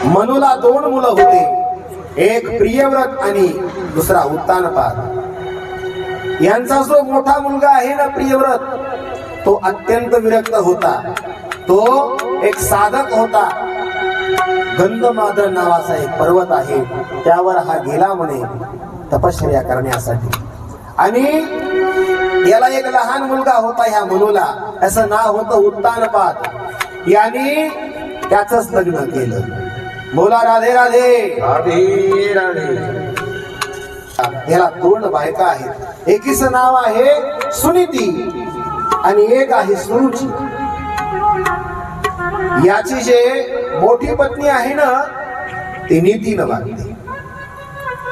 मनूला 2 मुलं होते, एक प्रियव्रत आणि दुसरा उत्तानपाद. यांचा जो मोठा मुलगा आहे ना प्रियव्रत, तो अत्यंत विरक्त होता. तो एक साधक होता. गंधमादन नावाचा एक पर्वत आहे, त्यावर हा गेला म्हणे तपश्चर्या करण्यासाठी. आणि याला एक लहान मुलगा होता ह्या मनूला, त्याचं नाव होतं उत्तानपाद. याने त्याचंच लग्न केलं. बोला राधे राधे. राधे राधे. याला 2 बायका आहेत. एकीचं नाव आहे सुनीती आणि एक आहे सुरुची. याची जे मोठी पत्नी आहे ना, ती नीतीनं वागते.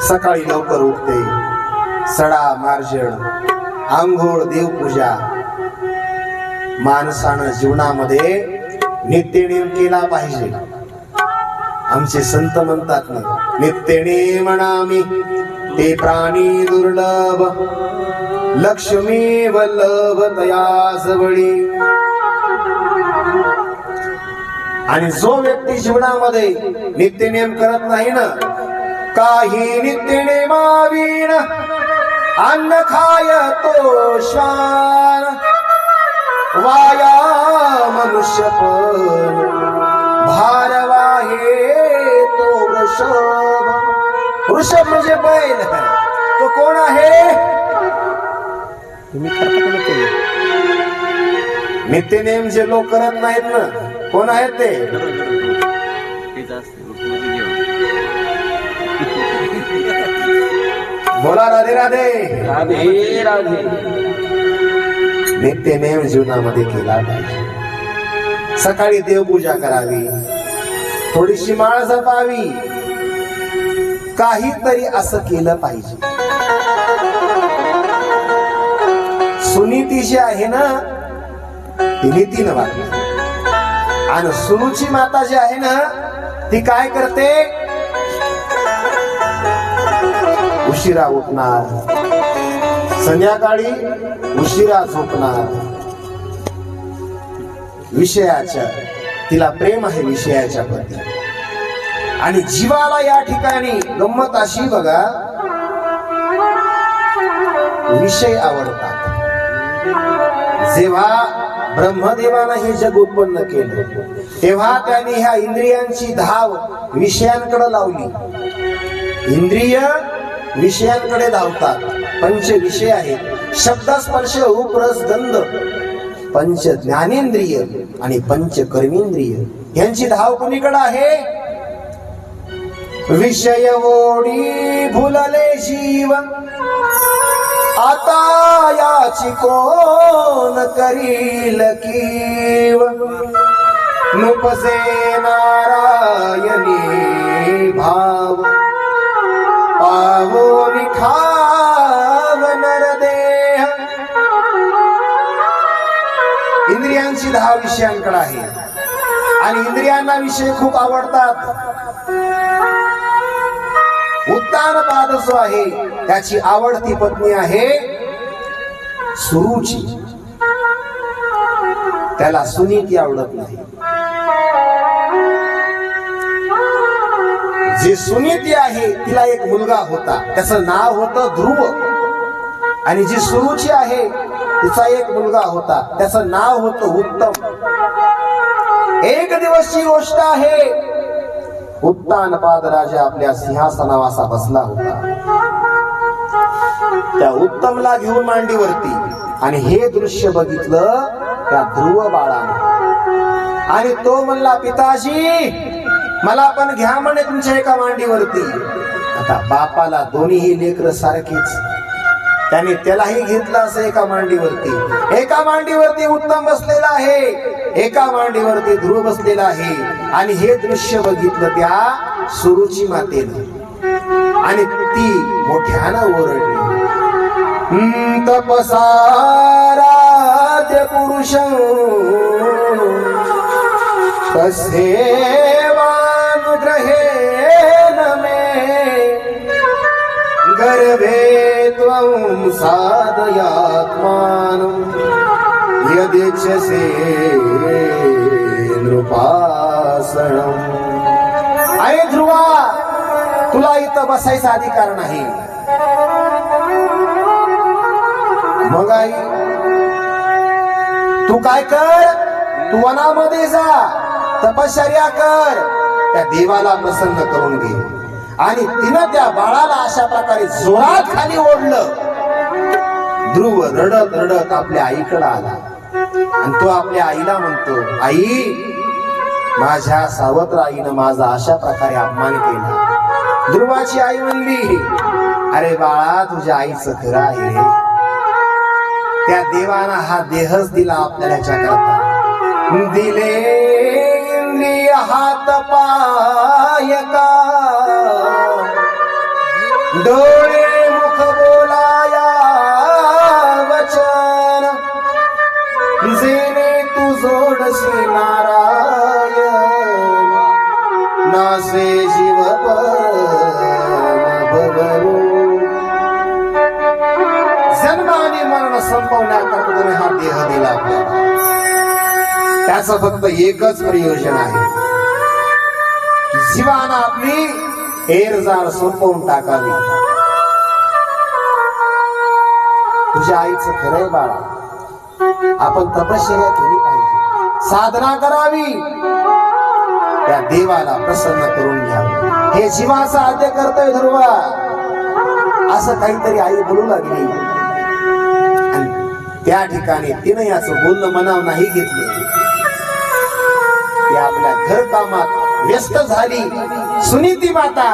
सकाळी लवकर उठते, सडा मार्जन, आंघोळ, देवपूजा. माणसानं जीवनामध्ये नित्यनेम केला पाहिजे. आमचे संत म्हणतात ना, नित्यनेम म्हणामी ते प्राणी दुर्लभ, लक्ष्मी वल्लभ तया जवळी. आणि जो व्यक्ती जीवनामध्ये नित्यनेम करत नाही ना, काही नित्यनेमावीण अन्न खाय तो श्वान, वाया मनुष्यपण भारवाहे तो वृषभ. वृषभ म्हणजे बैल. तो कोण आहे? तुम्ही नित्यनेम जे लोक करत नाहीत ना, कोण आहेत ते? बोला राधे राधे. राधे राधे. नित्यनेम जीवनामध्ये केला पाहिजे. सकाळी देवपूजा करावी, थोडीशी माळ जपावी, काहीतरी असं केलं पाहिजे. सुनीती जी आहे ना, ती नीतीनं वागते. आणि सुरुची माता जी आहे ना, ती काय करते? उशिरा उठणार, संध्याकाळी उशिरा झोपणार. विषयाच्या, तिला प्रेम आहे विषयाच्या प्रती. आणि जीवाला या ठिकाणी गंमत अशी बघा, विषय आवडतात. जेव्हा ब्रह्मदेवानं हे जग उत्पन्न केलं, तेव्हा त्यांनी ह्या इंद्रियांची धाव विषयांकडे लावली. इंद्रिय विषयांकडे धावतात. 5 विषय आहेत: शब्द, स्पर्श, रूप, रस, गंध. 5 ज्ञानेंद्रिय आणि 5 कर्मेंद्रिय. यांची धाव कोणीकडे आहे? विषय ओढी भुलले जीव, आता याची कोण करील कीव. नुपसे नारायणी भाव, पावो निखाव नरदेह. इंद्रियांची धाव विषयांकडे आहे आणि इंद्रियांना विषय खूप आवडतात. उत्तानपाद जो आहे, त्याची आवडती पत्नी आहे सुरुची. त्याला सुनीती आवडत नाही. जी सुनीती आहे, तिला एक मुलगा होता, त्याचं नाव होतं ध्रुव. आणि जी सुरुची आहे, तिचा एक मुलगा होता, त्याचं नाव होतं उत्तम. एक दिवसची गोष्ट आहे, उत्तानपाद राजा आपल्या सिंहासनावर असा बसला होता. त्या उत्तमला घेऊन मांडीवरती. आणि हे दृश्य बघितलं त्या ध्रुव बाळाने. आणि तो म्हणला, पिताजी मला पण घ्या म्हणे तुमच्या एका मांडीवरती. आता बापाला दोन्ही लेकर सारखीच, त्याने त्यालाही घेतलं असं एका मांडीवरती. एका मांडीवरती उत्तम बसलेला आहे, एका मांडीवरती ध्रुव बसलेला आहे. आणि हे दृश्य बघितलं त्या सुरुची मातेनं. आणि ती मोठ्यानं ओरडली, तपसाराध्य पुरुष तस्येवानुग्रहेण मे गर्भे त्वं साधयात्मानं यदिच्छसे नृपासनं. अरे ध्रुवा, तुला इथं बसायचा अधिकार नाही. मग आई तू काय कर, तू वनामध्ये जा, तपश्चर्या कर, त्या देवाला प्रसन्न करून घे. आणि तिनं त्या बाळाला अशा प्रकारे जोरात खाली ओढलं. ध्रुव रडत रडत आपल्या आईकडे आला आणि तो आपल्या आईला म्हणतो, आई, माझ्या सावत्र आईनं माझा अशा प्रकारे अपमान केला. ध्रुवाची आई म्हणली, अरे बाळा, तुझ्या आईचं खरं आहे रे. त्या देवानं हा देहच दिला आपल्याला करता. दिले इंद्रिय हात पाय का, डोळे मुख बोलाया वचन, जेने तू जोडशी नारायण, नासे जीव बबरू. जन्म आणि मरण संपवण्याकरता हा देह दिला आपल्याला. त्याचं फक्त एकच प्रयोजन आहे, जीवानं आपली एरजार संपवून टाकावी. तुझ्या आईचं खरंय बाळा, आपण तपश्चर्या केली पाहिजे, साधना करावी, त्या देवाला प्रसन्न करून घ्यावं. हे जीवाचं आद्य कर्तव्य ध्रुवा. असं काहीतरी आई बोलू लागली. त्या ठिकाणी तिनं याचं बोलणं मनावर नाही घेतलं. ती आपल्या घर कामात व्यस्त झाली, सुनीती माता.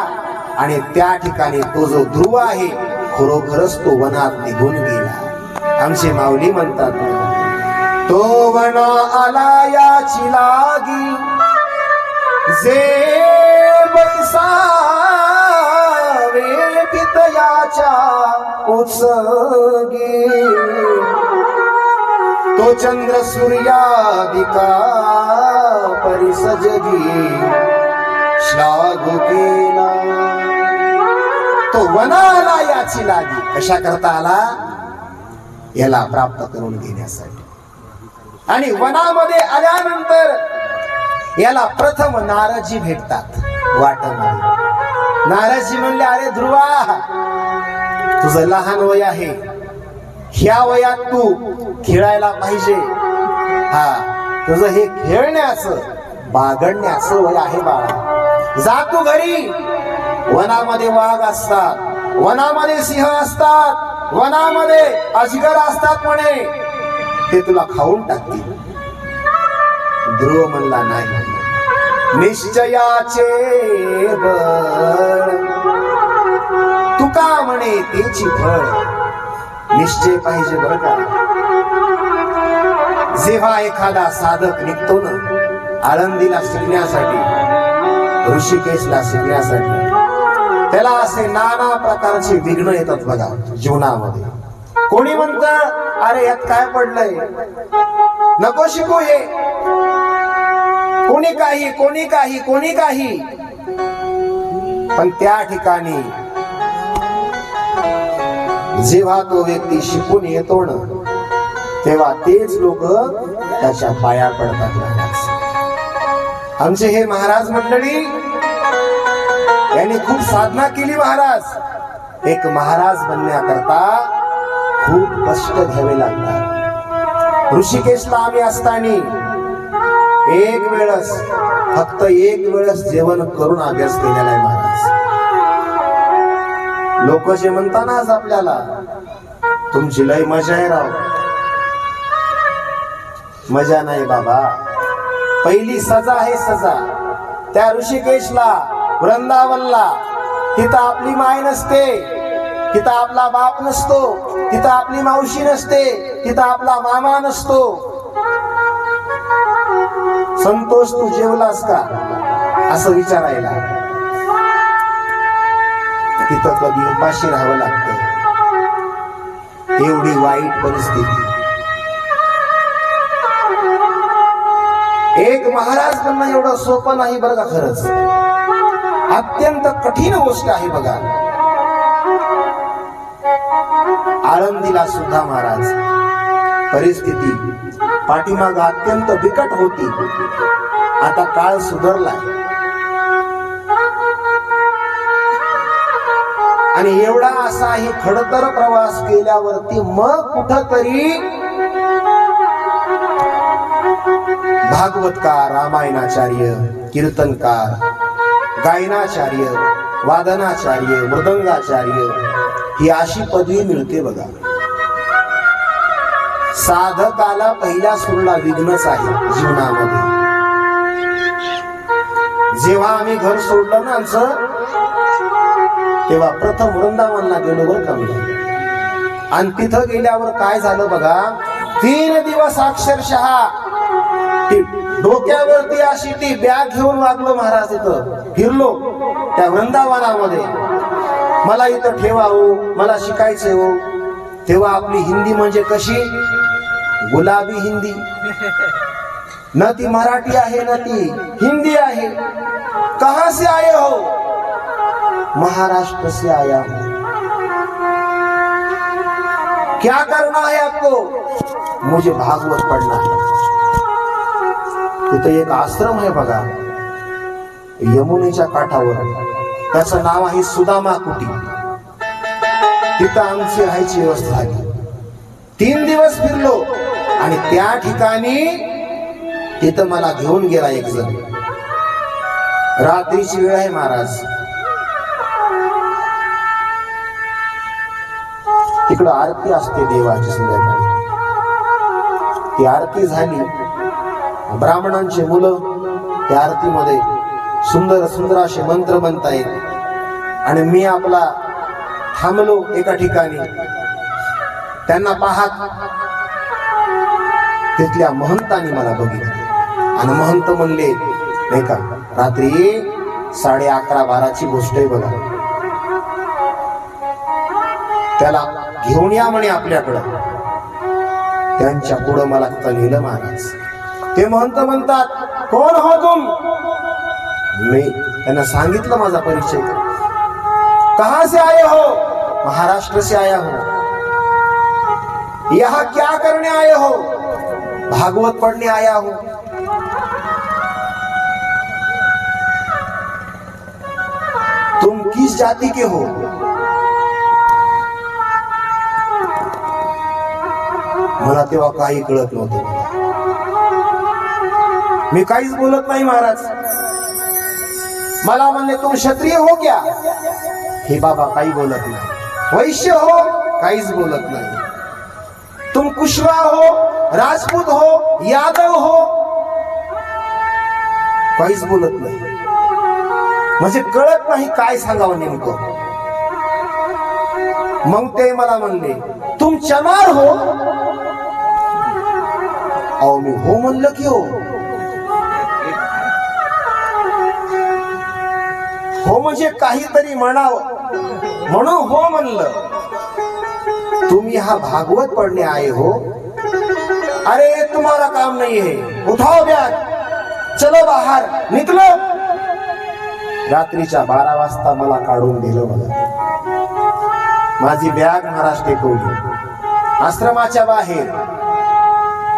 आणि त्या ठिकाणी तो जो ध्रुव आहे, खरोखरच तो वनात निघून गेला. आमचे माऊली म्हणतात, तो वन आला याची लागी, जे बैसावे पितयाच्या उत्सगी, तो चंद्र सूर्यादिका परिसजगी श्लाघू केला. तो वनाला याची लागी, कशा करता आला, याला प्राप्त करून घेण्यासाठी. आणि वनामध्ये आल्यानंतर याला प्रथम नारदजी भेटतात वाटेमध्ये. नारदजी म्हणले, अरे ध्रुवा, तुझं लहान वय आहे, ह्या वयात तू खेळायला पाहिजे. हा, तुझं हे खेळण्याचं बागडण्याचं वय आहे बाळा. जा तू घरी. वनामध्ये वाघ असतात, वनामध्ये सिंह असतात, वनामध्ये अजगर असतात म्हणे, ते तुला खाऊन टाकतील. ध्रुव म्हणला, नाही, निश्चयाचे बळ तुका म्हणे तेची फळ. निश्चय पाहिजे बरं का. जेव्हा एखादा साधक निघतो ना आळंदीला शिकण्यासाठी, ऋषिकेशला शिकण्यासाठी, त्याला असे नाना प्रकारचे विघ्न येतात बघा जीवनामध्ये. कोणी म्हणत, अरे यात काय पडलंय, नको शिकू हे. कोणी काही, कोणी काही, कोणी काही. पण त्या ठिकाणी जेव्हा तो व्यक्ती शिकून येतो ना, तेव्हा तेच लोक त्याच्या पाया पडतात. आमचे हे महाराज मंडळी यांनी खूप साधना केली. महाराज, एक महाराज बनण्याकरता खूप कष्ट घ्यावे लागतात. ऋषिकेशला आम्ही असताना एक वेळस, फक्त एक वेळस जेवण करून अभ्यास केलेला आहे महाराज. लोक जे म्हणतात ना आज आपल्याला, तुमची लय मजा आहे राव. मजा नाही बाबा. पहिली सजा आहे सजा. त्या ऋषिकेशला, वृंदावनला, तिथं आपली माय नसते, तिथं आपला बाप नसतो, तिथं आपली मावशी नसते, तिथं आपला मामा नसतो. संतोष, तू जेवलास का असं विचारायला. तिथं कधी उपाशी राहावं लागतं. एवढी वाईट परिस्थिती. एक महाराज बनणं एवढं सोपं नाही बरं का. खरंच अत्यंत कठीण गोष्ट आहे बघा. आळंदीला सुद्धा महाराज परिस्थिती पाठीमाग अत्यंत बिकट होती. आता काळ सुधारलाय. आणि एवढा असाही खडतर प्रवास केल्यावरती मग कुठतरी भागवतकार, रामायणाचार्य, कीर्तनकार, गायनाचार्य, वादनाचार्य, मृदंगाचार्य ही अशी पदवी मिळते बघा. साधकाला पहिल्या सुरूला विघ्नच आहे जीवनामध्ये. जेव्हा आम्ही घर सोडलं ना आमचं, तेव्हा प्रथम वृंदावनला गेलो बरं कमी. आणि तिथं गेल्यावर काय झालं बघा, 3 दिवस अक्षरशः डोक्यावरती अशी ती बॅग घेऊन वागलो महाराज. तिथं फिरलो त्या वृंदावनामध्ये. मला इथं ठेवा हो, मला शिकायचंय हो. तेव्हा आपली हिंदी म्हणजे कशी, गुलाबी हिंदी. न ती मराठी आहे न ती हिंदी आहे. कहां से आए हो, महाराष्ट्र से आया हूं. क्या करना है आपको, मुझे भागवत पढ़ना है. तिथं एक आश्रम आहे बघा यमुनेच्या काठावर, त्याचं नाव आहे सुदामा कुटी. तिथं आमची राहायची व्यवस्था झाली. 3 दिवस फिरलो आणि त्या ठिकाणी तिथं मला घेऊन गेला एक जण. रात्रीची वेळ आहे महाराज. तिकडं आरती असते देवाची संध्याकाळी. ती आरती झाली, ब्राह्मणांची मुलं त्या आरतीमध्ये सुंदर सुंदर असे मंत्र म्हणतायत. आणि मी आपला थांबलो एका ठिकाणी. त्यांना पाहत तिथल्या महंतांनी मला बघितलं आणि महंत म्हणले, नाही का, रात्री 11:30-12ची गोष्ट आहे बघा, त्याला घेऊन या म्हणे आपल्याकडं. त्यांच्या पुढं मला तिथं नेलं महाराज. ते महंत म्हणतात, कोण हो तुम. मी त्यांना सांगितलं माझा परिचय. कहां से आए हो, महाराष्ट्र से आया हूं. यहां क्या करने आए हो, भागवत पढ़ने आया हूं. तुम किस जाति के हो. मला तेव्हा काही कळत नव्हतं. मी काहीच बोलत नाही महाराज. मला म्हणले, तुम क्षत्रिय हो क्या. हे बाबा काही बोलत नाही. वैश्य हो, काहीच बोलत नाही. तुम कुशवा हो, राजपूत हो, यादव हो, काहीच बोलत नाही. म्हणजे कळत नाही काय सांगावं नेमकं. मग ते मला म्हणले, तुम चमार हो. अहो मी हो म्हणलं की हो. हो म्हणजे काहीतरी म्हणावं म्हणून हो म्हणलं. तुम यहाँ भागवत पढ़ने आए हो. अरे तुम्हारा काम नहीं है, उठाओ बैग, चलो बाहर निकलो. रात्रीच्या 12 वाजता मला काढून दिलं. मला माझी बॅग महाराज टेकवली आश्रमाच्या बाहेर.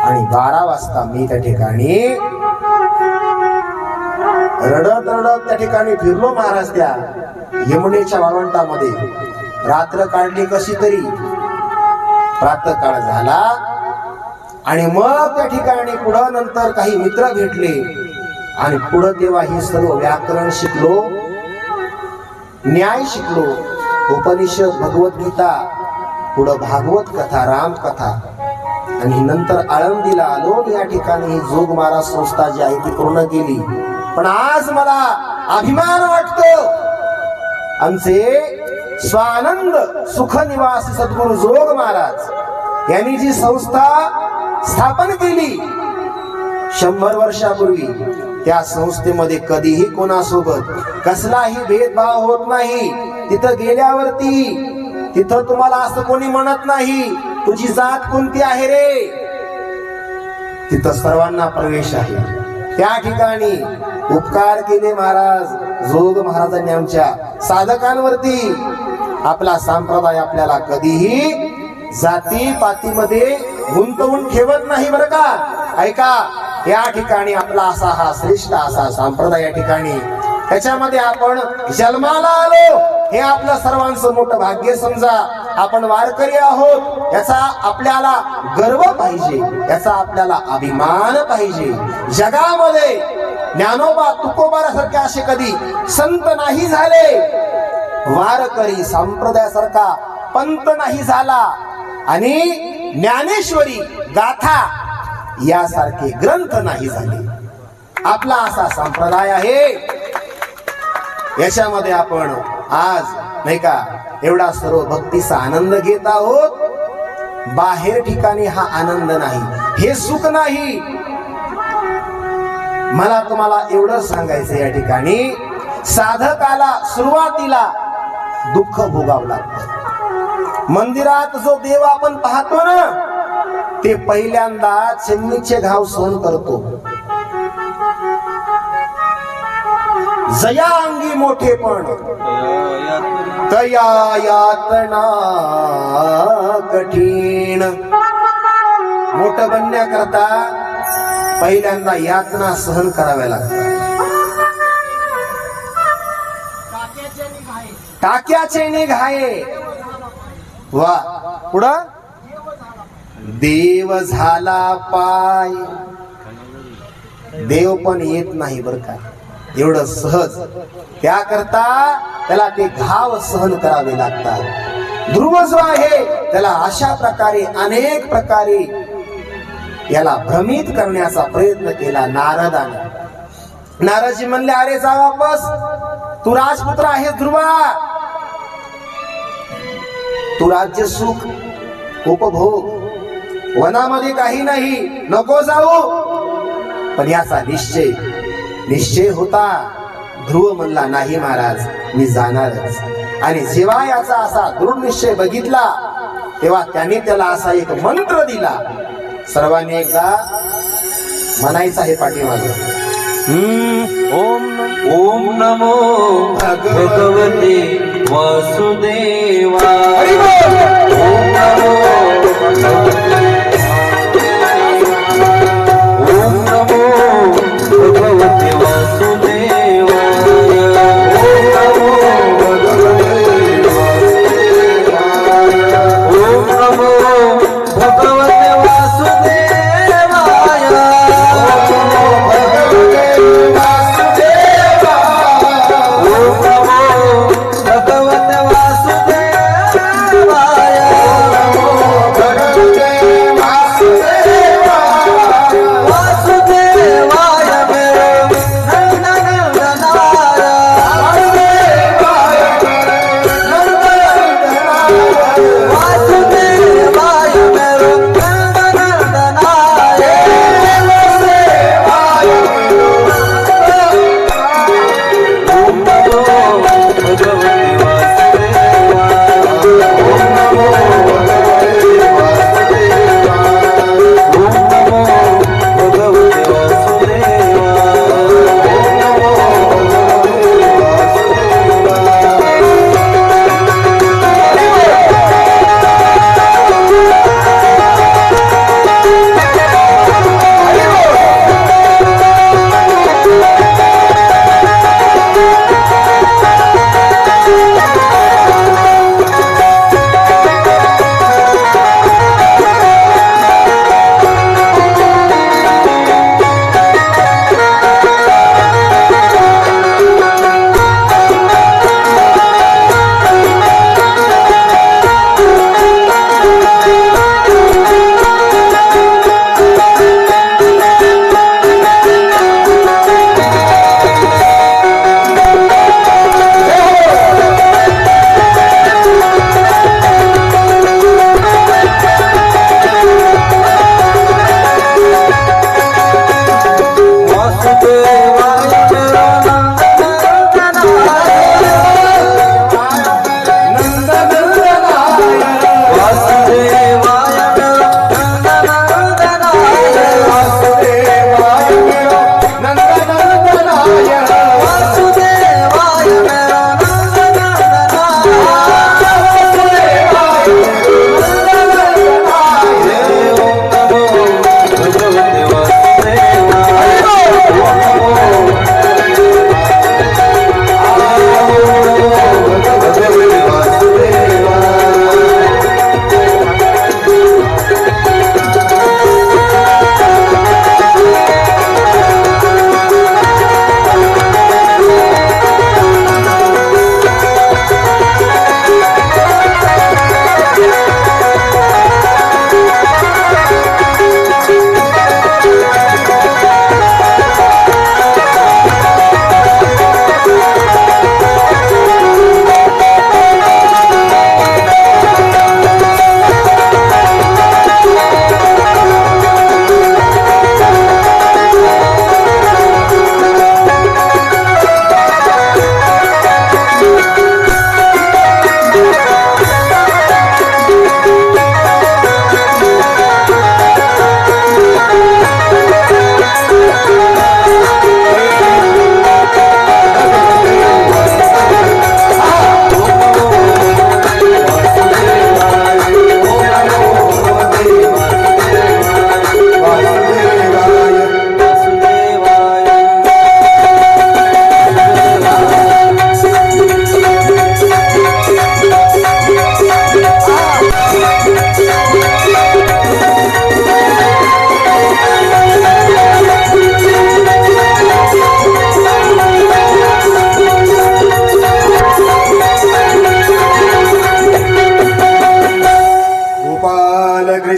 आणि 12 वाजता मी त्या ठिकाणी रडत रडत त्या ठिकाणी फिरलो महाराज. त्या यमुनेच्या वाळवंटामध्ये रात्र काढली कशी तरी. प्रातःकाळ झाला आणि मग त्या ठिकाणी पुढं नंतर काही मित्र भेटले आणि पुढं तेव्हा ही सर्व व्याकरण शिकलो, न्याय शिकलो, उपनिषद, भगवद्गीता, पुढं भागवत कथा, रामकथा. आणि नंतर आळंदीला आलो. या ठिकाणी ही जोग महाराज संस्था जी आहे ती पूर्ण केली. पण आज मला अभिमान वाटतो, आमचे स्वानंद सुख निवासी सद्गुरु जोग महाराज यांनी जी संस्था स्थापन केली 100 वर्षापूर्वी, त्या संस्थेमध्ये कधीही कोणासोबत कसलाही भेदभाव होत नाही. तिथं गेल्यावरती तिथं तुम्हाला असं कोणी म्हणत नाही, तुझी जात कोणती आहे रे. तिथं सर्वांना प्रवेश आहे. त्या ठिकाणी उपकार केले महाराज जोग महाराजांनी आमच्या साधकांवरती. आपला संप्रदाय आपल्याला कधीही जाती पातीमध्ये गुंतवून ठेवत नाही बरं का. ऐका, या ठिकाणी आपला असा हा श्रेष्ठ असा संप्रदाय या ठिकाणी, त्याच्यामध्ये आपण जन्माला आलो हे आपलं सर्वांचं मोठं भाग्य समजा. आपण वारकरी आहोत याचा आपल्याला गर्व पाहिजे, याचा आपल्याला अभिमान पाहिजे. जगामध्ये ज्ञानोबा तुकोबारासारखे असे कधी संत नाही झाले, वारकरी संप्रदायासारखा पंत नाही झाला, आणि ज्ञानेश्वरी गाथा यासारखे ग्रंथ नाही झाले. आपला असा संप्रदाय आहे. याच्यामध्ये आपण आज नाही का एवढा सर्व भक्तीचा आनंद घेत आहोत. बाहेर ठिकाणी हा आनंद नाही, हे सुख नाही. मला तुम्हाला एवढं सांगायचं, या ठिकाणी साधकाला सुरुवातीला दुःख भोगावं लागतं. मंदिरात जो देव आपण पाहतो ना, ते पहिल्यांदा चिमणीचे घाव सहन करतो. जया अंगी मोठेपण तया यातना कठीण. मोठ बनण्याकरता पहिल्यांदा यातना सहन कराव्या लागतात. टाक्याचे निघाये वा पुढं देव झाला पाय. देव पण येत नाही बर का एवढं सहज. त्याकरता त्याला ते घाव सहन करावे लागतात. ध्रुव जो आहे त्याला अशा प्रकारे अनेक प्रकारे याला भ्रमित करण्याचा प्रयत्न केला नारदाने. नारदजी म्हणले, अरे जा वापस, तू राजपुत्र आहे ध्रुवा, तू राज्य सुख उपभोग, वनामध्ये काही नाही, नको जाऊ. पण याचा निश्चय होता. ध्रुव म्हणला, नाही महाराज, मी जाणारच. आणि जेव्हा याचा असा दृढ निश्चय बघितला, तेव्हा त्याने त्याला असा एक मंत्र दिला. सर्वांनी एकदा म्हणायचं आहे पाठीमागे. ओम नमो भगवते वासुदेवा. ओम नमो भगवते वासुदेवा. ओम नमो भगवते वासुदेवाय. ओम नमो भगवते वासुदेवाय.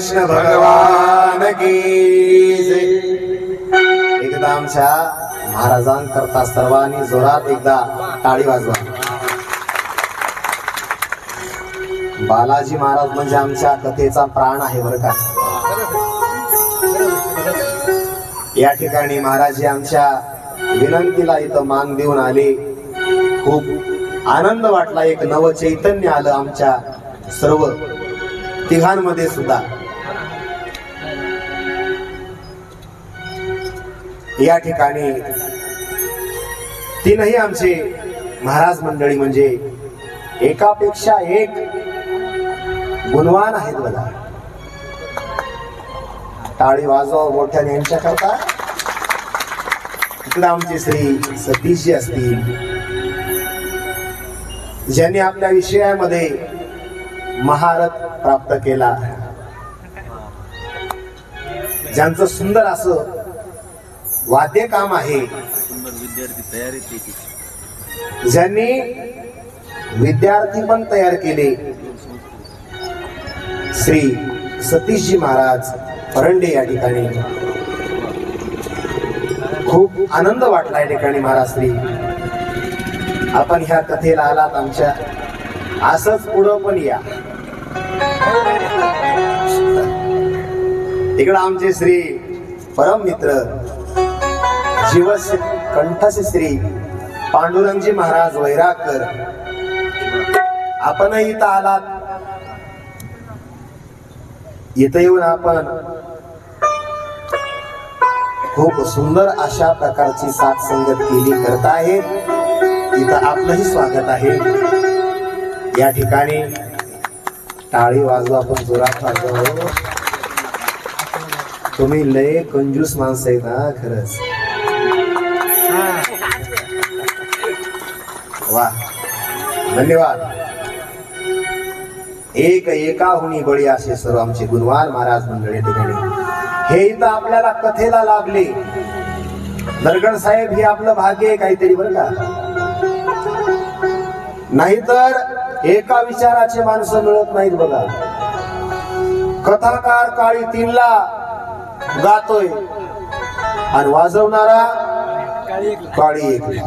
कृष्ण भगवान की जय. एकदा आमच्या महाराजांकरता सर्वांनी जोरात एकदा टाळी वाजवा. बालाजी महाराज म्हणजे आमच्या कथेचा प्राण आहे बरं का. या ठिकाणी महाराज आमच्या विनंतीला इथं मान देऊन आले. खूप आनंद वाटला. एक नव चैतन्य आलं आमच्या सर्व तिघांमध्ये सुद्धा. या ठिकाणी तीनही आमचे महाराज मंडळी म्हणजे एकापेक्षा एक गुणवान आहेत बघा. टाळी वाजव मोठ्याने यांच्या करता. इकडे आमचे श्री सतीशजी असतील ज्यांनी आपल्या विषयामध्ये महारथ प्राप्त केला, ज्यांचं सुंदर असं वाद्य काम आहे, ज्यांनी विद्यार्थी पण तयार केले. श्री सतीशजी महाराज परंडे या ठिकाणी खूप आनंद वाटला. या ठिकाणी महाराज श्री आपण ह्या कथेला आलात आमच्या, असंच पुढं पण या. इकडं आमचे श्री परम मित्र जीवस्य कंठस्य श्री पांडुरंगजी महाराज वैरागकर, आपणही इथं आलात. इथं येऊन आपण खूप सुंदर अशा प्रकारची साथ संगत केली करत आहे. इथं आपलंही स्वागत आहे. या ठिकाणी टाळी वाजवा आपण जोरात वाजवा. तुम्ही लय कंजूस माणसं आहेत ना खरंच. वा धन्यवाद. एक एकाहुनी बळी असे सर्व आमचे गुणवान महाराज मंडळी ठिकाणी हे इथं आपल्याला कथेला लाभले. दरगड साहेब हे आपलं भाग्य आहे काहीतरी बरं का. नाहीतर एका विचाराचे माणसं मिळत नाहीत बघा. कथाकार काळी तीनला गातोय आणि वाजवणारा काळी एकला.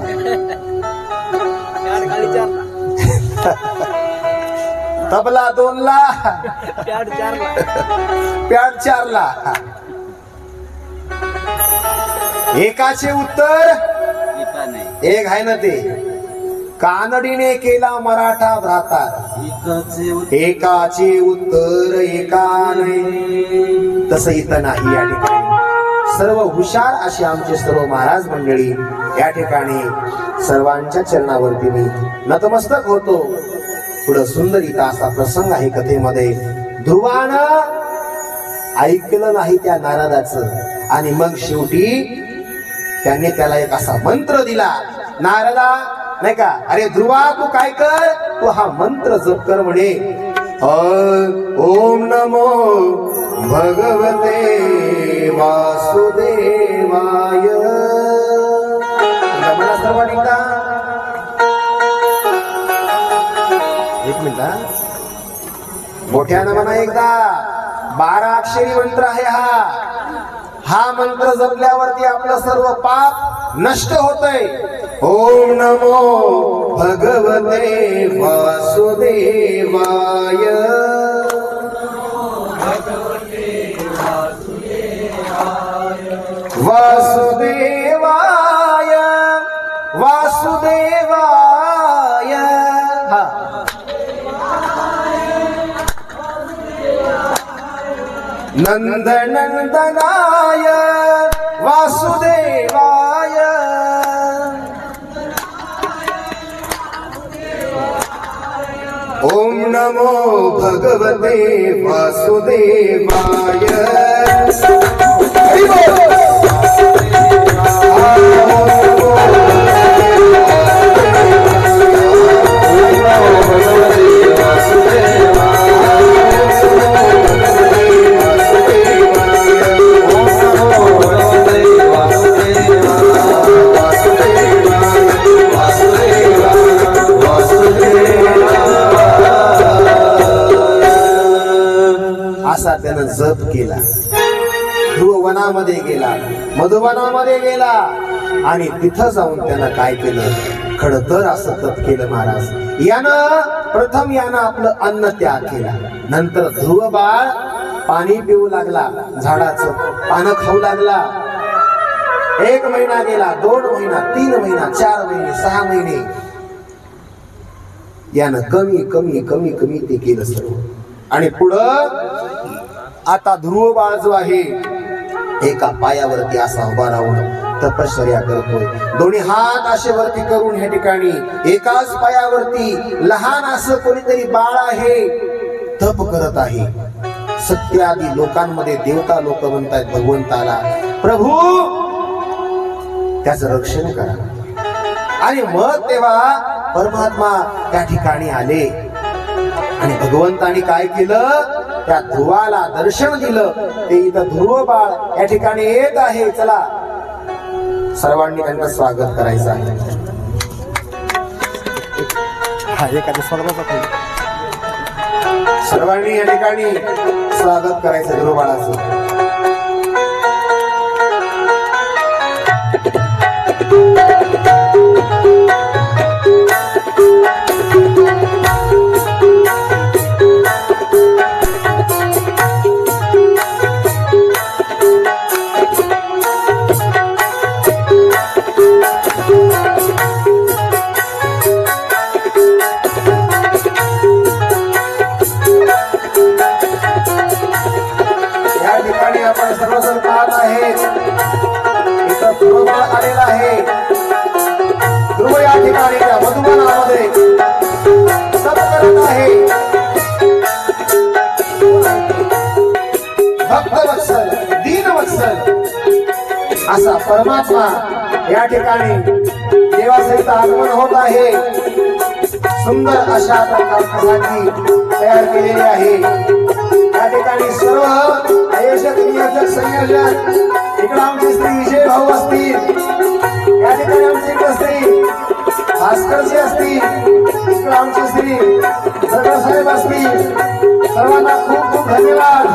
तबला दोनला, प्याड चारला. एकाचे उत्तर एक आहे ना ते. कानडीने केला मराठा भ्राता, एकाचे उत्तर एकाने. तसं इथं नाही. या ठिकाणी सर्व हुशार असे आमचे सर्व महाराज मंडळी या ठिकाणी सर्वांच्या चरणावरती मी नतमस्तक होतो. पुढं सुंदर इथं असा प्रसंग आहे कथेमध्ये. ध्रुवानं ऐकलं नाही त्या नारदाचं आणि मग शेवटी त्यांनी त्याला एक असा मंत्र दिला. नारदा नाही का, अरे ध्रुवा तू काय कर, तू हा मंत्र जप कर म्हणे. ओम नमो भगवते वासुदेवाय. मला सर्वांनी एकदा एक मिनिट मोठ्यानं म्हणा एकदा. 12 अक्षरी मंत्र आहे हा. हा मंत्र जपल्यावरती आपलं सर्व पाप नष्ट होतंय. ओम नमो भगवते वासुदेवाय. वासुदेवाय वासुदेवाय. हा नंदनंदनाय वासुदेवाय. ओम नमो भगवते वासुदेवाय. जप केला, ध्रुववनामध्ये गेला, मधुवनामध्ये गेला आणि तिथं जाऊन त्यानं काय केलं, खडतर असं तप केलं महाराज. प्रथम यानं आपलं अन्न त्याग केला. नंतर ध्रुव बाळ पाणी पिऊ लागला, झाडाचं पानं खाऊ लागला. 1 महिना गेला, 2 महिना, 3 महिना, 4 महिने, 6 महिने. यानं कमी कमी कमी कमी ते केलं सर्व. आणि पुढं आता ध्रुव बाळ जो आहे एका पायावरती असा उभा राहून तपश्चर्या करतोय. दोन्ही हात असे वरती करून ह्या ठिकाणी एकाच पायावरती लहान असं कोणीतरी बाळ आहे, तप करत आहे. सत्यादी लोकांमध्ये देवता लोक म्हणतात भगवंताला, प्रभू त्याचं रक्षण करा. आणि मग तेव्हा परमात्मा त्या ठिकाणी आले आणि भगवंतानी काय केलं, त्या ध्रुवाला दर्शन दिलं. ते इथं ध्रुव बाळ या ठिकाणी येत आहे. चला सर्वांनी त्यांचं स्वागत करायचं आहे. सर्वांनी या ठिकाणी स्वागत करायचं ध्रुव बाळाचं. आपण सर्वजण पाहत आहे, इथं ध्रुव आलेला आहे. ध्रुव या ठिकाणी त्या मधुवनामध्ये तप करत आहे. भक्तवत्सल, दीनवत्सल असा परमात्मा या ठिकाणी देवासहित आगमन होत आहे. सुंदर अशा प्रकारची तयार केलेली आहे. या ठिकाणी सर्व आयोजक, नियोजक, संयोजक, इकडे आमचे श्री विजय भाऊ असतील, या ठिकाणी आमचे इकडे श्री भास्करजी असतील, इकडे आमचे श्री साहेब असतील. सर्वांना खूप खूप धन्यवाद.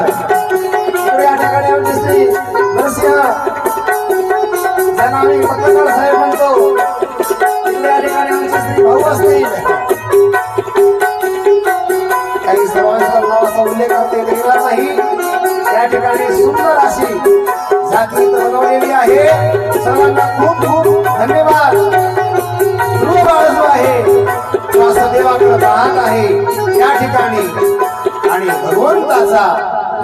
इकडे या ठिकाणी आमचे श्री नरसिंह, ज्यांना आम्ही पत्रकार साहेब म्हणतो, इकडे या ठिकाणी आमचे श्री भाऊ असतील. काही सर्वांचा नावाचा उल्लेख करता येणार नाही. या ठिकाणी सुंदर अशी झाकी बनवलेली आहे. सर्वांना खूप खूप धन्यवाद. ध्रुव बाळ जो आहे तो असं देवाकडे पाहत आहे या ठिकाणी आणि भगवंताचा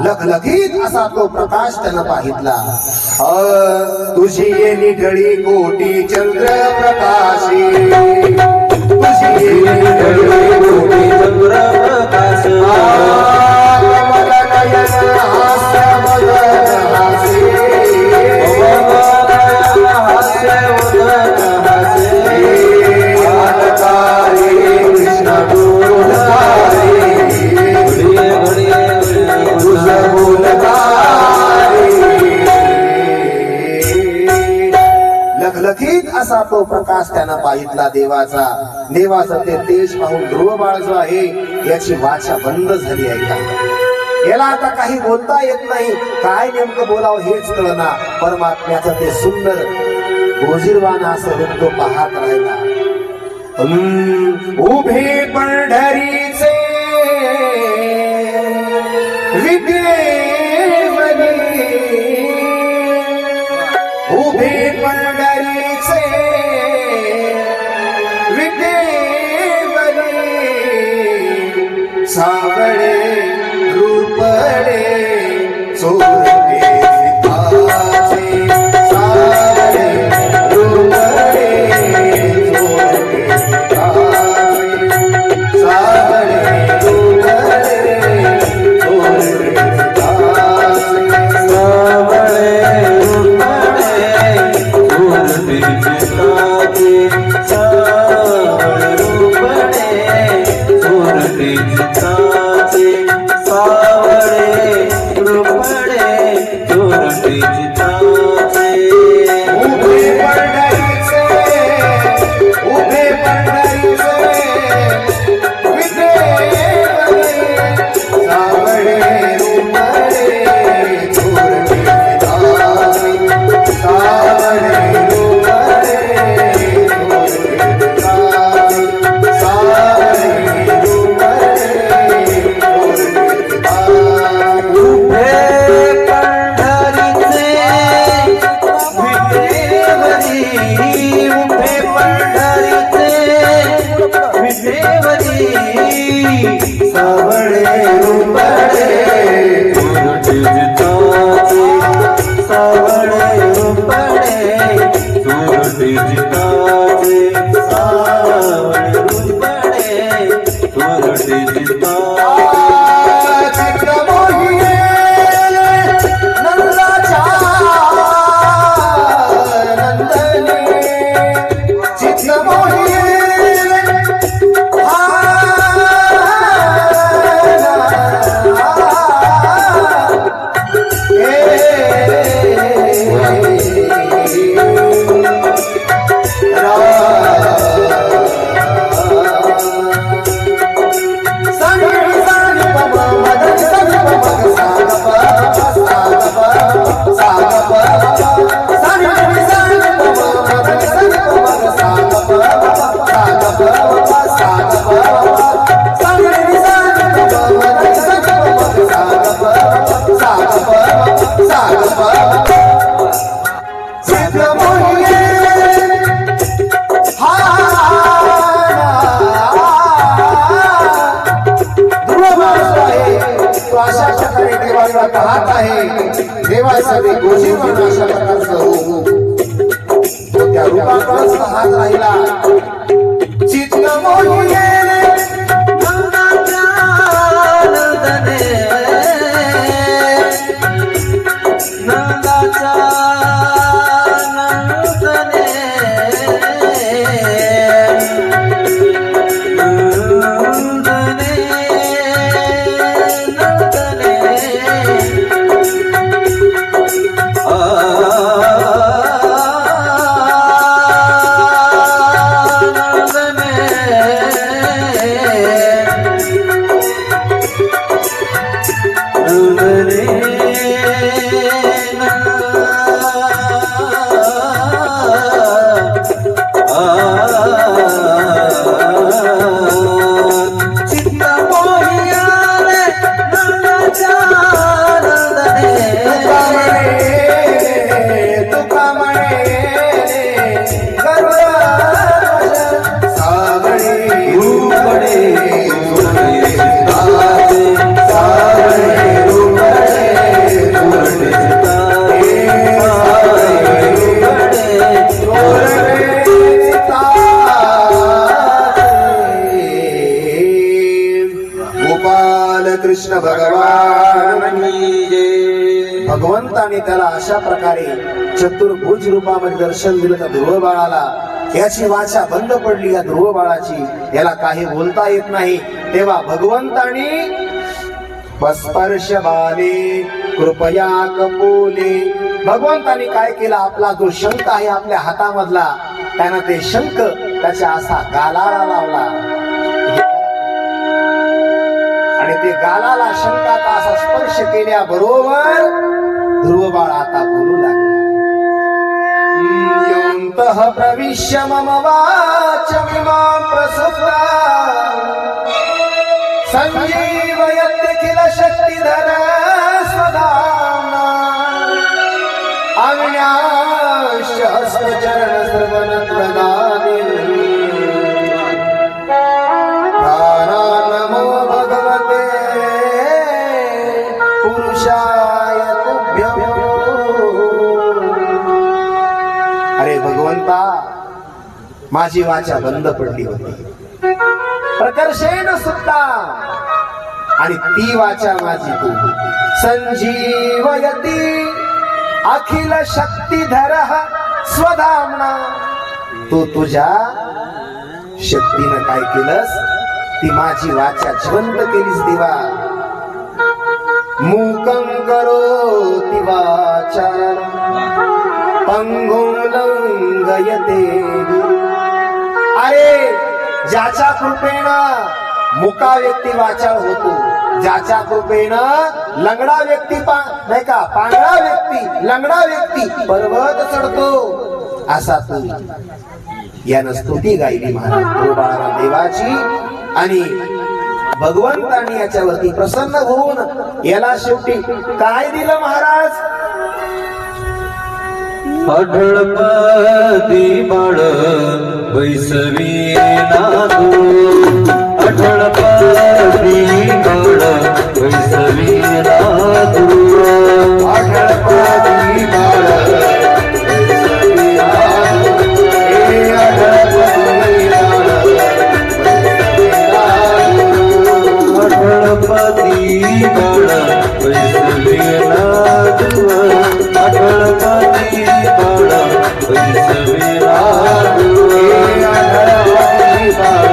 लखलखीत असा तो प्रकाश त्यानं पाहितला. तुझी ये निढळी कोटी चंद्र प्रकाशी, तुझी ये निढळी कोटी चंद्र प्रकाशी, कमल नयन हास्य मदन हासे, हास्य मदन हासे, आनंदारी कृष्ण बोलतारी, तुझ बोलतारी. लखलखीत असा तो प्रकाश त्यानं पाहितला देवाचा. देवाचं ते तेज पाहून ध्रुव बाळ जो आहे याची वाचा बंद झाली आहे. का याला आता काही बोलता येत नाही, काय नेमकं बोलावं हेच कळना. परमात्म्याचं ते सुंदर गोजीरवाना असं रूप तो पाहत राहिला. उभे पंढरीचे विद्येवरी, उभे पंढरीचे विद्येवरी, सावळे रूपडे चोरटे सीताचे, सावळे रूपडे चोरटे सीताचे, सावळे सगळे गोजी म्हणून अशा प्रकारचं रूप तो त्या रूपाकडे पाहत राहिला. चित्त मोही गेले नंदाच्या नंदने, नंदाच्या नंदने, नंदने, नंदने, कृष्ण भगवान भगवंताने त्याला अशा प्रकारे चतुर्भुज रूपामध्ये दर्शन दिलं त्या ध्रुव बाळाला. याची वाचा बंद पडली या ध्रुव बाळाची, याला काही बोलता येत नाही. तेव्हा भगवंतानी स्पर्श बाले कृपया कपोले, भगवंतानी काय केलं, आपला जो शंख आहे आपल्या हातामधला, त्यानं ते शंख त्याच्या असा गालाला लावला आणि ते गालाला शंखाचा असा स्पर्श केल्याबरोबर ध्रुव बाळ आता बोलू लागले. योऽन्तः प्रविश्य मम वाचमिमां प्रसुप्ता संजीवयत्यखिल शक्तिधर स्वधाम्ना अविनाश्य हस्तचरण श्रवणप्रदाने नमो भगवते पुरुषाय तुभ्यं. अरे भगवंता, माझी वाचा बंद पडली होती प्रकर्षेण सुद्धा, आणि ती वाचा माझी तू संजीवयती अखिल शक्तिधर स्वधामना. तू तुझ्या शक्तीनं काय केलंस, ती माझी वाचा जिवंत केलीस देवा. मूकं करोति वाचालं पंगुं लंघयते. अरे ज्याच्या कृपेनं मुका व्यक्ती वाचाळ होतो, ज्याच्या कृपेनं लंगडा व्यक्ती नाही का, पांगळा व्यक्ती, लंगडा व्यक्ती पर्वत चढतो, असा तू. यानं स्तुती गायली महाराज ध्रुव बाळाला देवाची. आणि भगवंतांनी याच्यावरती प्रसन्न होऊन याला शेवटी काय दिलं महाराज, अढळपदी बाळ बैसवी नादू, अढळपदी बाळ बैसवी नादू, अढळपदी बाळ बैसवी नादू, हे अढळपदी बाळ बैसवी नादू, अढळपदी बाळ बैसवी नादू, अढळपदी बाळ बैसवी नादू, हे अढळपदी बाळ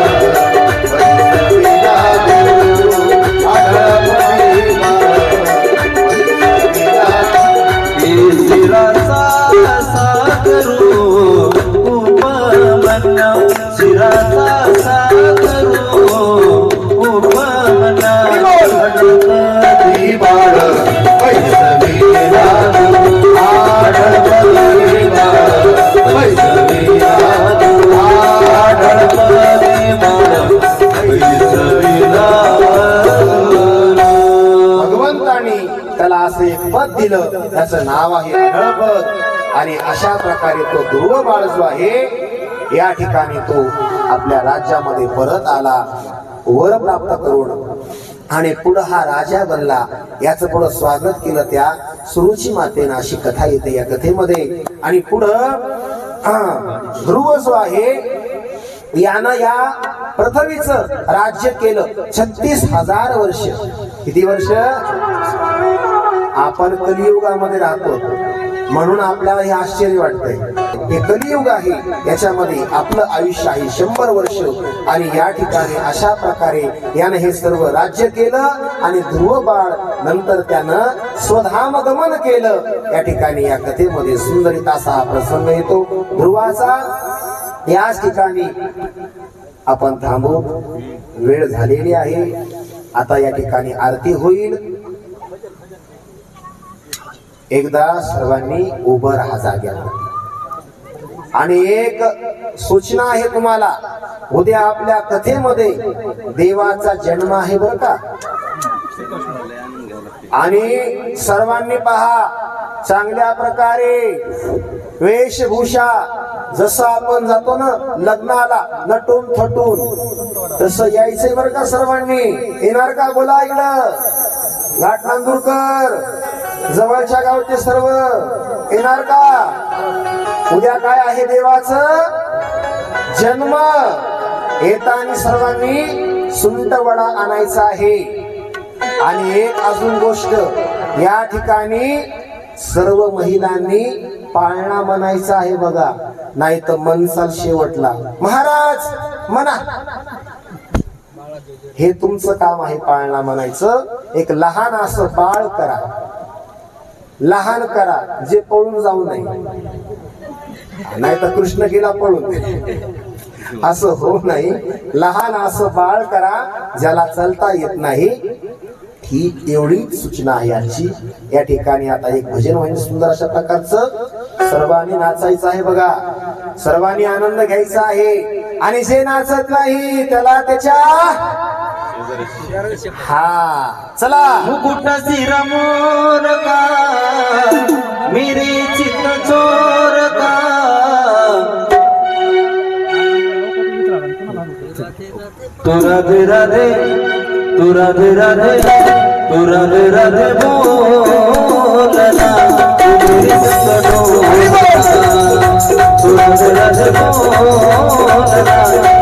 बैसवी नादू, अढळपदी बाळ बैसवी नादू. शिराचा सागरू उपमन्ना, शिराचा सागरू उपमन्ना, अढळपदी बाळ बैसवी नादू, अढळपदी बाळ बैसवी नादू, अढळपदी बाळ बैसवी नादू. भगवंतानी त्याला असं एक पद दिलं, त्याचं नाव आहे अढळपद. आणि अशा प्रकारे तो ध्रुव बाळ जो आहे या ठिकाणी तो आपल्या राज्यामध्ये परत आला, वर प्राप्त करून. आणि पुढं हा राजा बनला. याचं पुढं स्वागत केलं त्या सुरुची मातेनं, अशी कथा येते या कथेमध्ये. आणि पुढं ध्रुव जो आहे यानं या पृथ्वीचं राज्य केलं 36,000 वर्ष. किती वर्ष? आपण कलियुगामध्ये राहतो म्हणून आपल्याला हे आश्चर्य वाटतंय. हे कलियुग आहे, याच्यामध्ये आपलं आयुष्य आहे 100 वर्ष. आणि या ठिकाणी अशा प्रकारे यानं हे सर्व राज्य केलं. आणि ध्रुव बाळ नंतर त्यानं स्वधाम गमन केलं. या ठिकाणी या कथेमध्ये सुंदरित असा हा प्रसंग येतो ध्रुवाचा. याच ठिकाणी आपण थांबू, वेळ झालेली आहे. आता या ठिकाणी आरती होईल. एकदा सर्वांनी उभं राहा जाग्यावर. आणि एक सूचना आहे तुम्हाला, उद्या आपल्या कथेमध्ये देवाचा जन्म आहे बरं का. आणि सर्वांनी पहा, चांगल्या प्रकारे वेशभूषा, जसं आपण जातो ना लग्नाला नटून थटून, तसं यायचंय बरं का सर्वांनी. येणार का? बोला इकडं. घाट नांदूरकर, जवळच्या गावचे सर्व येणार का? उद्या काय आहे? देवाचं जन्म. येताना सर्वांनी सुंट वडा आणायचा आहे. आणि एक अजून गोष्ट, या ठिकाणी सर्व महिलांनी पाळणा म्हणायचा आहे बघा, नाही तर मनसाल शेवटला. महाराज म्हणा, हे तुमचं काम आहे पाळणा म्हणायचं. एक लहान असं बाळ करा, लहान करा, जे पळून जाऊ नये, नाही तर कृष्ण गेला पळून, असं होऊ नये. लहान असं बाळ करा, ज्याला चालता येत नाही. ही एवढीच सूचना आहे आजची. या ठिकाणी आता एक भजन होईल सुंदर अशा प्रकारचं. सर्वांनी नाचायचं आहे बघा, सर्वांनी आनंद घ्यायचा आहे. आणि जे नाचत नाही त्याला त्याच्या चला. मुकुट सिर मोर का, मेरे चित चोर का, तू राधे राधे, तू राधे राधे, तू राधे राधे बोलना, तू मेरी संग डोलना, तू राधे राधे बोलना.